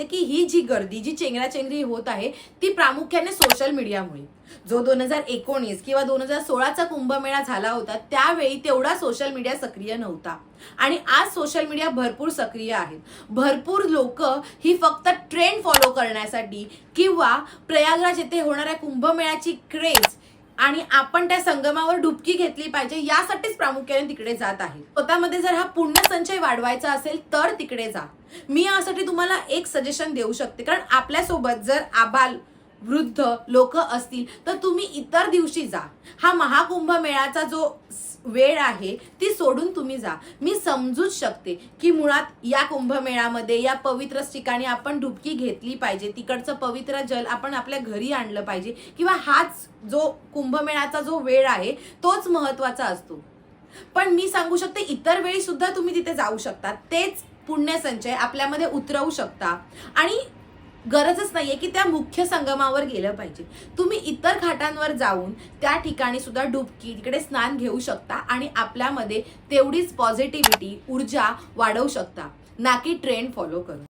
की ही जी गर्दी जी चेंगराचेंगरी होत आहे ती प्रामुख्याने सोशल मीडियामुळे। जो 2019 किंवा 2016चा कुंभमेळा झाला होता त्यावेळी तेवढा सोशल मीडिया सक्रिय नव्हता आणि आज सोशल मीडिया भरपूर सक्रिय आहेत। भरपूर लोक ही फक्त ट्रेंड फॉलो करण्यासाठी किंवा प्रयागराज येथे होणाऱ्या कुंभमेळ्याची क्रेज आणि आपण त्या संगमावर डुबकी घेतली पाहिजे यासाठीच प्रामुख्याने तिकडे जात आहे। स्वतःमध्ये जर हा पुण्य संचय वाढवायचा असेल तर तिकडे जा। मी यासाठी तुम्हाला एक सजेशन देऊ शकते, कारण आपल्यासोबत जर आबाल वृद्ध लोक असतील तर तुम्ही इतर दिवशी जा। हा महाकुंभ मेळाचा जो वेळ आहे ती सोडून तुम्ही जा। मी समजूच शकते की मुळात या कुंभमेळ्यामध्ये या पवित्र ठिकाणी आपण डुबकी घेतली पाहिजे, तिकडचं पवित्र जल आपण आपल्या घरी आणलं पाहिजे किंवा हाच जो कुंभमेळ्याचा जो वेळ आहे तोच महत्त्वाचा असतो। पण मी सांगू शकते इतर वेळी सुद्धा तुम्ही तिथे जाऊ शकता, तेच पुण्य संचय आपल्यामध्ये उतरवू शकता आणि गरजच नाहीये की त्या मुख्य संगमावर गेलं पाहिजे। तुम्ही इतर घाटांवर जाऊन त्या ठिकाणी सुद्धा डुबकी तिकडे स्नान घेऊ शकता आणि आपल्यामध्ये तेवढीच पॉझिटिव्हिटी ऊर्जा वाढवू शकता, ना की ट्रेंड फॉलो करून।